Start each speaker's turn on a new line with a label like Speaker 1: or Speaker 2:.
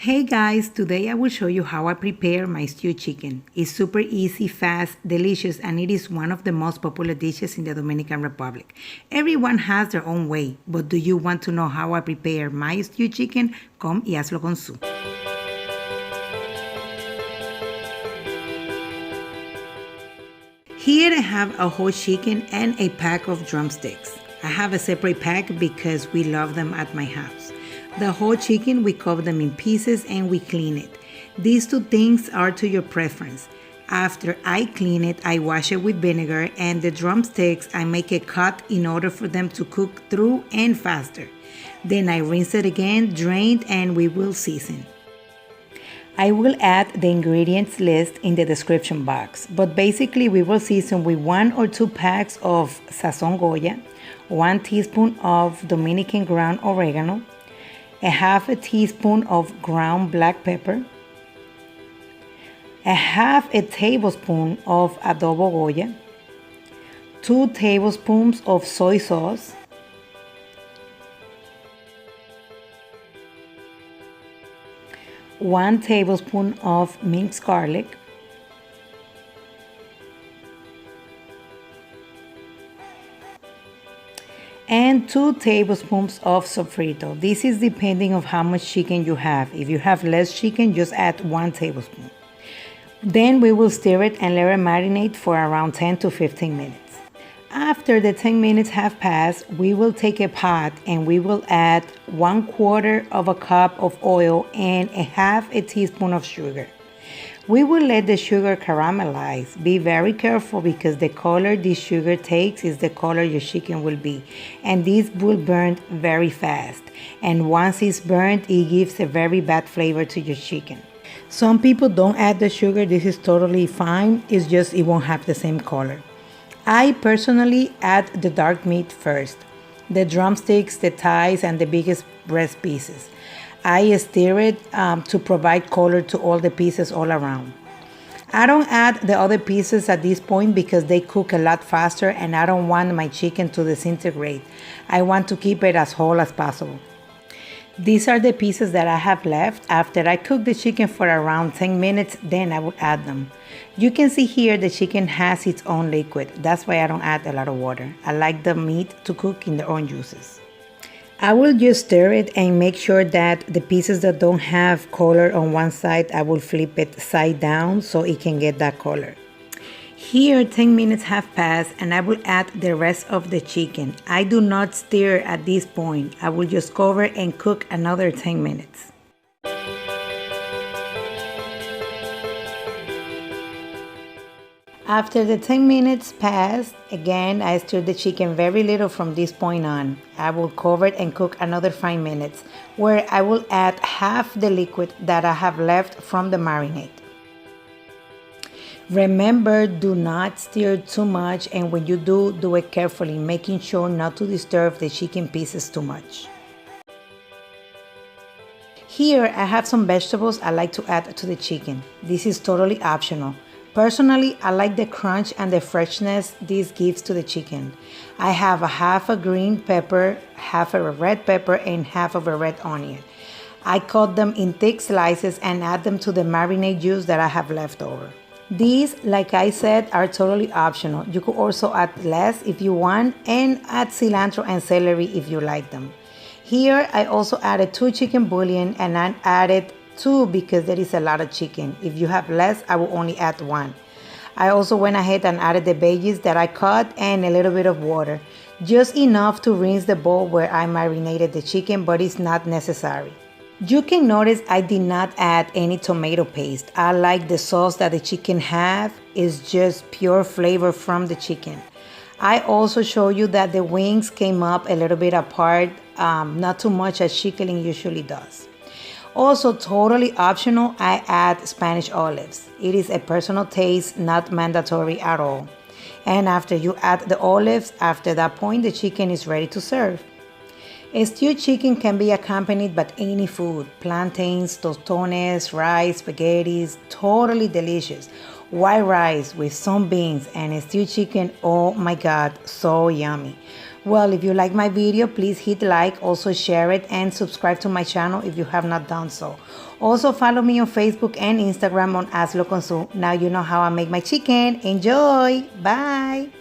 Speaker 1: Hey guys, today I will show you how I prepare my stewed chicken. It's super easy, fast, delicious, and it is one of the most popular dishes in the Dominican Republic. Everyone has their own way, but do you want to know how I prepare my stewed chicken? Come y hazlo con su. Here I have a whole chicken and a pack of drumsticks. I have a separate pack because we love them at my house. The whole chicken, we cut them in pieces and we clean it. These two things are to your preference. After I clean it, I wash it with vinegar, and the drumsticks, I make a cut in order for them to cook through and faster. Then I rinse it again, drain, and we will season. I will add the ingredients list in the description box, but basically we will season with 1 or 2 packs of Sazon Goya, 1 teaspoon of Dominican ground oregano, a half a teaspoon of ground black pepper, a half a tablespoon of Adobo Goya, 2 tablespoons of soy sauce, one tablespoon of minced garlic, and 2 tablespoons of sofrito. This is depending on how much chicken you have. If you have less chicken, just add 1 tablespoon. Then we will stir it and let it marinate for around 10 to 15 minutes. After the 10 minutes have passed, we will take a pot and we will add 1/4 of a cup of oil and a half a teaspoon of sugar. We will let the sugar caramelize. Be very careful because the color this sugar takes is the color your chicken will be. And this will burn very fast. And once it's burnt, it gives a very bad flavor to your chicken. Some people don't add the sugar. This is totally fine. It's just it won't have the same color. I personally add the dark meat first. The drumsticks, the thighs, and the biggest breast pieces. I stir it to provide color to all the pieces all around. I don't add the other pieces at this point because they cook a lot faster and I don't want my chicken to disintegrate. I want to keep it as whole as possible. These are the pieces that I have left. After I cook the chicken for around 10 minutes, then I will add them. You can see here the chicken has its own liquid. That's why I don't add a lot of water. I like the meat to cook in their own juices. I will just stir it and make sure that the pieces that don't have color on one side, I will flip it side down so it can get that color. Here 10 minutes have passed and I will add the rest of the chicken. I do not stir at this point. I will just cover and cook another 10 minutes. After the 10 minutes passed, again, I stir the chicken very little from this point on. I will cover it and cook another 5 minutes, where I will add half the liquid that I have left from the marinade. Remember, do not stir too much, and when you do it carefully, making sure not to disturb the chicken pieces too much. Here, I have some vegetables I like to add to the chicken. This is totally optional. Personally, I like the crunch and the freshness this gives to the chicken. I have a half a green pepper, half a red pepper, and half of a red onion. I cut them in thick slices and add them to the marinade juice that I have left over. These, like I said, are totally optional. You could also add less if you want and add cilantro and celery if you like them. Here, I also added 2 chicken bouillon and I added 2 because there is a lot of chicken. If you have less, I will only add 1. I also went ahead and added the veggies that I cut and a little bit of water. Just enough to rinse the bowl where I marinated the chicken, but it's not necessary. You can notice I did not add any tomato paste. I like the sauce that the chicken have. It's just pure flavor from the chicken. I also show you that the wings came up a little bit apart, not too much as chicken usually does. Also, totally optional, I add Spanish olives. It is a personal taste, not mandatory at all. And after you add the olives, after that point, the chicken is ready to serve. A stewed chicken can be accompanied by any food. Plantains, tostones, rice, spaghettis, totally delicious. White rice with some beans and a stewed chicken, oh my God, so yummy. Well, if you like my video, please hit like, also share it, and subscribe to my channel if you have not done so. Also follow me on Facebook and Instagram on Hazlo Consume. Now you know how I make my chicken. Enjoy! Bye!